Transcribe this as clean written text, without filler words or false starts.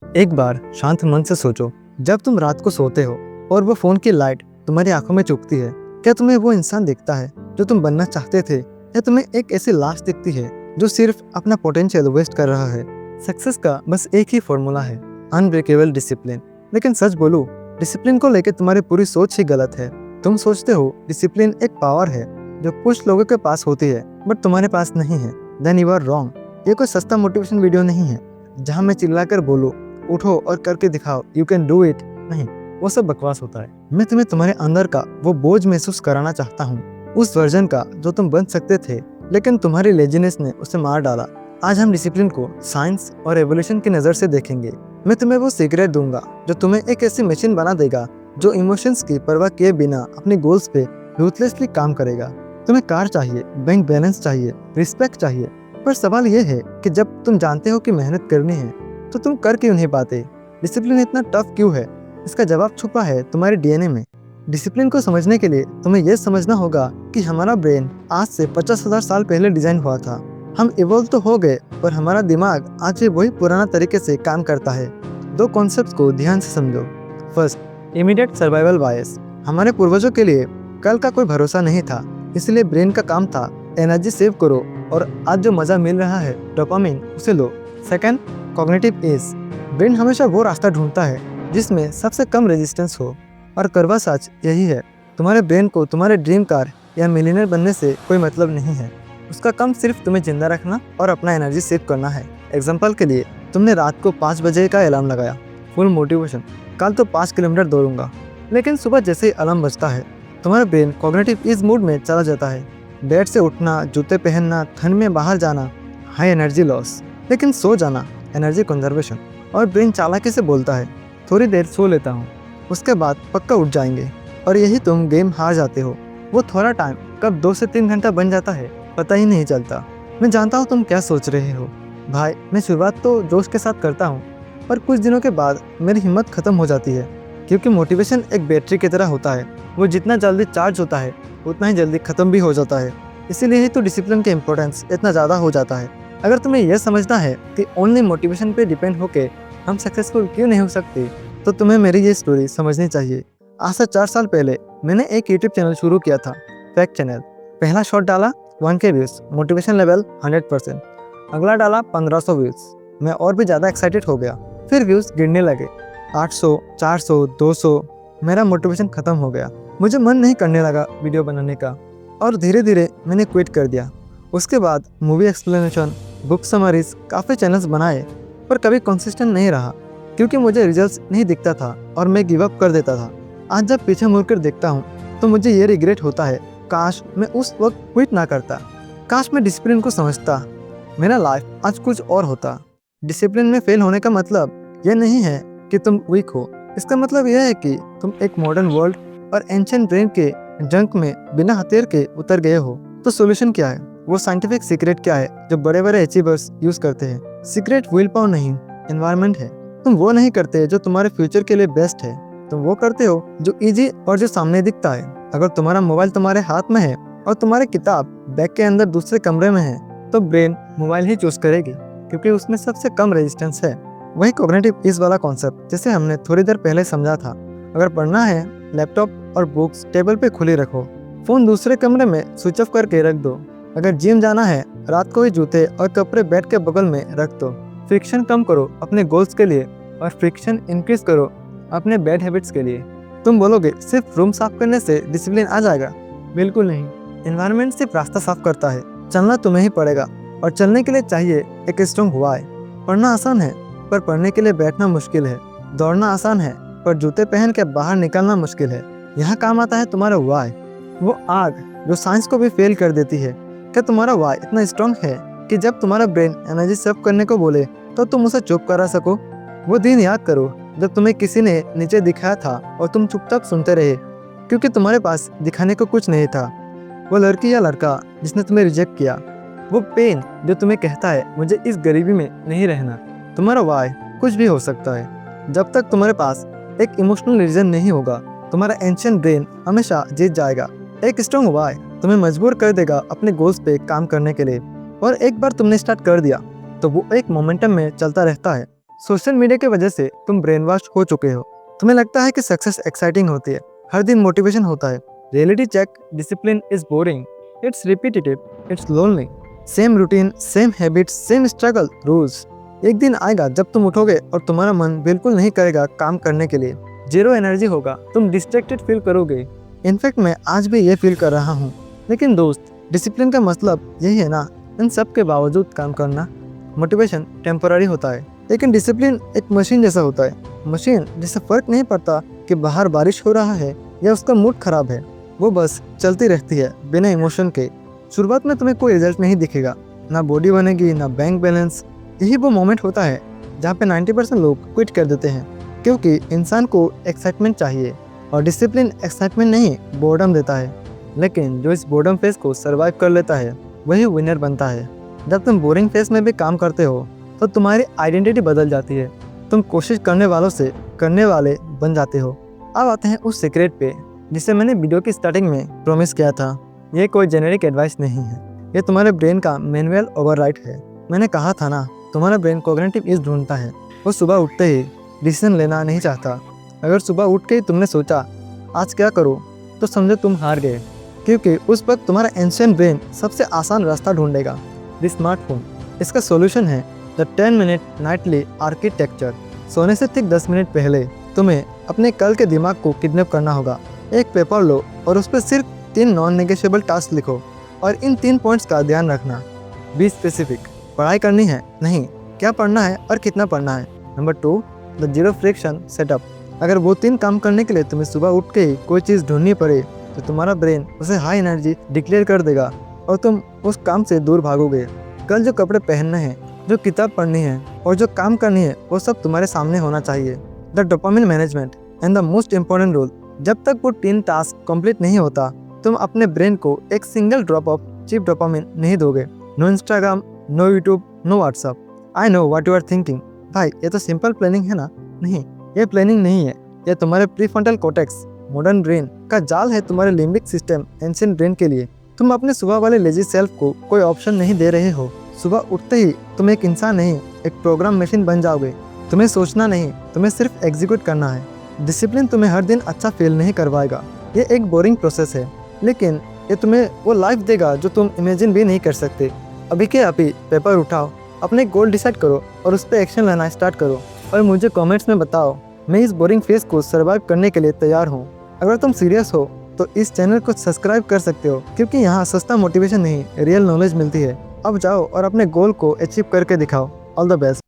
एक बार शांत मन से सोचो, जब तुम रात को सोते हो और वो फोन की लाइट तुम्हारी आंखों में चुभती है, क्या तुम्हें वो इंसान दिखता है जो तुम बनना चाहते थे, या तुम्हें एक ऐसी लाश दिखती है जो सिर्फ अपना पोटेंशियल वेस्ट कर रहा है। सक्सेस का बस एक ही फॉर्मूला है, अनब्रेकेबल डिसिप्लिन। लेकिन सच बोलूं, डिसिप्लिन को लेकर तुम्हारी पूरी सोच ही गलत है। तुम सोचते हो डिसिप्लिन एक पावर है जो कुछ लोगों के पास होती है बट तुम्हारे पास नहीं है। Then you are wrong. ये कोई सस्ता मोटिवेशन वीडियो नहीं है जहाँ मैं चिल्लाकर बोलूं उठो और करके दिखाओ, यू कैन डू इट। नहीं, वो सब बकवास होता है। मैं तुम्हें तुम्हारे अंदर का वो बोझ महसूस कराना चाहता हूँ, उस वर्जन का जो तुम बन सकते थे लेकिन तुम्हारी लेजीनेस ने उसे मार डाला। आज हम डिसिप्लिन को साइंस और एवोल्यूशन की नज़र से देखेंगे। मैं तुम्हें वो सीक्रेट दूंगा जो तुम्हें एक ऐसी मशीन बना देगा जो इमोशंस की परवाह किए बिना अपने गोल्स पे रूथलेसली काम करेगा। तुम्हें कार चाहिए, बैंक बैलेंस चाहिए, रिस्पेक्ट चाहिए, पर सवाल यह है कि जब तुम जानते हो कि मेहनत करनी है तो तुम कर क्यों नहीं पाते? डिसिप्लिन इतना टफ क्यों है? इसका जवाब छुपा है तुम्हारे डीएनए में। डिसिप्लिन को समझने के लिए तुम्हें यह समझना होगा कि हमारा ब्रेन आज से 50,000 साल पहले डिजाइन हुआ था। हम इवॉल्व तो हो गए, पर हमारा दिमाग आज भी वही पुराना तरीके से काम करता है। दो कॉन्सेप्ट्स को ध्यान से समझो। फर्स्ट, इमीडिएट सर्वाइवल बायस। हमारे पूर्वजों के लिए कल का कोई भरोसा नहीं था, इसलिए ब्रेन का काम था एनर्जी सेव करो और आज जो मजा मिल रहा है डोपामिन, उसे लो। Second, cognitive edge. ब्रेन हमेशा वो रास्ता ढूंढता है जिसमें सबसे कम रेजिस्टेंस हो, और कड़वा सच यही है, तुम्हारे ब्रेन को तुम्हारे ड्रीम कार या मिलियनर बनने से कोई मतलब नहीं है। उसका काम सिर्फ तुम्हें जिंदा रखना और अपना एनर्जी सेव करना है। एग्जाम्पल के लिए, तुमने रात को 5 बजे का अलार्म लगाया, फुल मोटिवेशन, कल तो 5 किलोमीटर दौड़ूंगा। लेकिन सुबह जैसे ही अलार्म बजता है तुम्हारा ब्रेन कॉग्निटिव ईज मूड में चला जाता है। बेड से उठना, जूते पहनना, ठंड में बाहर जाना, हाई एनर्जी लॉस। लेकिन सो जाना, एनर्जी कंजर्वेशन। और ब्रेन चालाकी से बोलता है थोड़ी देर सो लेता हूँ, उसके बाद पक्का उठ जाएंगे। और यही तुम गेम हार जाते हो। वो थोड़ा टाइम कब 2 से 3 घंटा बन जाता है पता ही नहीं चलता। मैं जानता हूँ तुम क्या सोच रहे हो, भाई मैं शुरुआत तो जोश के साथ करता हूँ, पर कुछ दिनों के बाद मेरी हिम्मत खत्म हो जाती है। क्योंकि मोटिवेशन एक बैटरी की तरह होता है, वो जितना जल्दी चार्ज होता है उतना ही जल्दी खत्म भी हो जाता है। इसीलिए ही तो डिसिप्लिन का इंपॉर्टेंस इतना ज़्यादा हो जाता है। अगर तुम्हें यह समझना है कि ओनली मोटिवेशन पे डिपेंड होके हम सक्सेसफुल क्यों नहीं हो सकते, तो तुम्हें मेरी ये स्टोरी समझनी चाहिए। आज से 4 साल पहले मैंने एक यूट्यूब चैनल शुरू किया था, फैक्ट चैनल। पहला शॉट डाला 1K व्यूज़, मोटिवेशन लेवल 100%। अगला डाला 1500 व्यूज़, मैं और भी ज़्यादा एक्साइटेड हो गया। फिर व्यूज़ गिरने लगे, 800, 400, 200। मेरा मोटिवेशन ख़त्म हो गया, मुझे मन नहीं करने लगा वीडियो बनाने का, और धीरे धीरे मैंने क्विट कर दिया। उसके बाद मूवी एक्सप्लेनेशन, बुक समरीज, काफ़ी चैनल्स बनाए, पर कभी कंसिस्टेंट नहीं रहा क्योंकि मुझे रिजल्ट्स नहीं दिखता था और मैं गिव अप कर देता था। आज जब पीछे मुड़कर देखता हूँ तो मुझे ये रिग्रेट होता है, काश मैं उस वक्त क्विट ना करता, काश मैं डिसिप्लिन को समझता, मेरा लाइफ आज कुछ और होता। डिसिप्लिन में फेल होने का मतलब यह नहीं है कि तुम वीक हो, इसका मतलब यह है कि तुम एक मॉडर्न वर्ल्ड और एंशिएंट ब्रेन के जंक में बिना हथियार के उतर गए हो। तो सोल्यूशन क्या है? वो साइंटिफिक सीक्रेट क्या है जो बड़े बड़े अचीवर्स यूज करते हैं? सीक्रेट विल पावर नहीं, एनवायरनमेंट है। तुम वो नहीं करते जो तुम्हारे फ्यूचर के लिए बेस्ट है, तुम वो करते हो जो इजी और जो सामने दिखता है। अगर तुम्हारा मोबाइल तुम्हारे हाथ में है और तुम्हारी किताब बैग के अंदर दूसरे कमरे में है, तो ब्रेन मोबाइल ही चूज करेगी क्योंकि उसमें सबसे कम रेजिस्टेंस है। वही कॉग्निटिव ईज वाला कॉन्सेप्ट जिसे हमने थोड़ी देर पहले समझा था। अगर पढ़ना है, लैपटॉप और बुक्स टेबल पे खुली रखो, फोन दूसरे कमरे में स्विच ऑफ करके रख दो। अगर जिम जाना है, रात को ही जूते और कपड़े बेड के बगल में रख दो। फ्रिक्शन कम करो अपने गोल्स के लिए और फ्रिक्शन इंक्रीज करो अपने बैड हैबिट्स के लिए। तुम बोलोगे सिर्फ रूम साफ करने से डिसिप्लिन आ जाएगा? बिल्कुल नहीं। एनवायरनमेंट सिर्फ रास्ता साफ करता है, चलना तुम्हें ही पड़ेगा, और चलने के लिए चाहिए एक स्ट्रॉन्ग व्हाई। पढ़ना आसान है पर पढ़ने के लिए बैठना मुश्किल है। दौड़ना आसान है पर जूते पहन के बाहर निकलना मुश्किल है। यहाँ काम आता है तुम्हारा व्हाई, वो आग जो साइंस को भी फेल कर देती है। क्या तुम्हारा व्हाई इतना स्ट्रॉन्ग है कि जब तुम्हारा ब्रेन एनर्जी सेव करने को बोले तो तुम उसे चुप करा सको? वो दिन याद करो जब तुम्हें किसी ने नीचे दिखाया था और तुम चुपचाप सुनते रहे क्योंकि तुम्हारे पास दिखाने को कुछ नहीं था। वो लड़की या लड़का जिसने तुम्हें रिजेक्ट किया, वो पेन जो तुम्हें कहता है मुझे इस गरीबी में नहीं रहना। तुम्हारा व्हाई कुछ भी हो सकता है। जब तक तुम्हारे पास एक इमोशनल रीजन नहीं होगा, तुम्हारा एंशिएंट ब्रेन हमेशा जीत जाएगा। एक स्ट्रॉन्ग व्हाई तुम्हें मजबूर कर देगा अपने गोल्स पे काम करने के लिए, और एक बार तुमने स्टार्ट कर दिया तो वो एक मोमेंटम में चलता रहता है। सोशल मीडिया की वजह से तुम ब्रेन वॉश हो चुके हो। तुम्हें लगता है कि सक्सेस एक्साइटिंग होती है, हर दिन मोटिवेशन होता है। Reality check, discipline is boring, it's repetitive, it's lonely. Same routine, same habits, same struggle, rules. एक दिन आएगा जब तुम उठोगे और तुम्हारा मन बिल्कुल नहीं करेगा काम करने के लिए। जीरो एनर्जी होगा, तुम डिस्ट्रैक्टेड फील करोगे। इनफैक्ट मैं आज भी ये फील कर रहा हूँ। लेकिन दोस्त, डिसिप्लिन का मतलब यही है ना, इन सब के बावजूद काम करना। मोटिवेशन टेम्पररी होता है, लेकिन डिसिप्लिन एक मशीन जैसा होता है। मशीन जिससे फर्क नहीं पड़ता कि बाहर बारिश हो रहा है या उसका मूड खराब है, वो बस चलती रहती है बिना इमोशन के। शुरुआत में तुम्हें कोई रिजल्ट नहीं दिखेगा, ना बॉडी बनेगी, ना बैंक बैलेंस। यही वो मोमेंट होता है जहाँ पे 90% लोग क्विट कर देते हैं, क्योंकि इंसान को एक्साइटमेंट चाहिए और डिसिप्लिन एक्साइटमेंट नहीं, बोर्डम देता है। लेकिन जो इस बोर्डम फेज को सर्वाइव कर लेता है वही विनर बनता है। जब तुम बोरिंग फेज में भी काम करते हो तो तुम्हारी आइडेंटिटी बदल जाती है। तुम कोशिश करने वालों से करने वाले बन जाते हो। अब आते हैं उस सीक्रेट पे जिसे मैंने वीडियो की स्टार्टिंग में प्रॉमिस किया था। ये कोई जेनेरिक एडवाइस नहीं है, ये तुम्हारे ब्रेन का मैनुअल ओवरराइट है। मैंने कहा था ना, तुम्हारा ब्रेन कॉग्निटिव ईज ढूंढता है। वो सुबह उठते ही डिसीजन लेना नहीं चाहता। अगर सुबह उठ के ही तुमने सोचा आज क्या करो, तो समझो तुम हार गए, क्योंकि उस वक्त तुम्हारा एंशिएंट ब्रेन सबसे आसान रास्ता ढूंढेगा, द स्मार्टफोन। इसका सॉल्यूशन है द 10-minute नाइटली आर्किटेक्चर। सोने से ठीक 10 मिनट पहले तुम्हें अपने कल के दिमाग को किडनैप करना होगा। एक पेपर लो और उस पर सिर्फ 3 नॉन नेगोशिएबल टास्क लिखो और इन 3 पॉइंट्स का ध्यान रखना। बी स्पेसिफिक, पढ़ाई करनी है नहीं, क्या पढ़ना है और कितना पढ़ना है। Number 2, the zero friction setup. अगर वो 3 काम करने के लिए तुम्हें सुबह उठ के ही कोई चीज़ ढूंढनी पड़े तो तुम्हारा ब्रेन उसे हाई एनर्जी डिक्लेयर कर देगा और तुम उस काम से दूर भागोगे। कल जो कपड़े पहनने हैं, जो किताब पढ़नी है और जो काम करनी है, वो सब तुम्हारे सामने होना चाहिए। The dopamine management and the most important rule, जब तक वो 3 टास्क कंप्लीट नहीं होता तुम अपने ब्रेन को एक single drop of cheap dopamine नहीं दोगे। No Instagram, no YouTube, no WhatsApp. I know what you are thinking, भाई ये तो सिंपल प्लानिंग है ना। नहीं, ये प्लानिंग नहीं है, ये तुम्हारे प्रीफ्रंटल कॉर्टेक्स मॉडर्न ब्रेन का जाल है, तुम्हारे लिम्बिक सिस्टम एंशिएंट ब्रेन के लिए। तुम अपने सुबह वाले लेजी सेल्फ को कोई ऑप्शन नहीं दे रहे हो। सुबह उठते ही तुम एक इंसान नहीं, एक प्रोग्राम मशीन बन जाओगे। तुम्हें सोचना नहीं, तुम्हें सिर्फ एग्जीक्यूट करना है। डिसिप्लिन तुम्हें हर दिन अच्छा फील नहीं करवाएगा, ये एक बोरिंग प्रोसेस है, लेकिन ये तुम्हें वो लाइफ देगा जो तुम इमेजिन भी नहीं कर सकते। अभी के अभी पेपर उठाओ, अपने गोल डिसाइड करो और उस पर एक्शन लेना स्टार्ट करो और मुझे कमेंट्स में बताओ। मैं इस बोरिंग फेज को सर्वाइव करने के लिए तैयार हूँ। अगर तुम सीरियस हो तो इस चैनल को सब्सक्राइब कर सकते हो, क्योंकि यहाँ सस्ता मोटिवेशन नहीं, रियल नॉलेज मिलती है। अब जाओ और अपने गोल को अचीव करके दिखाओ। All the best.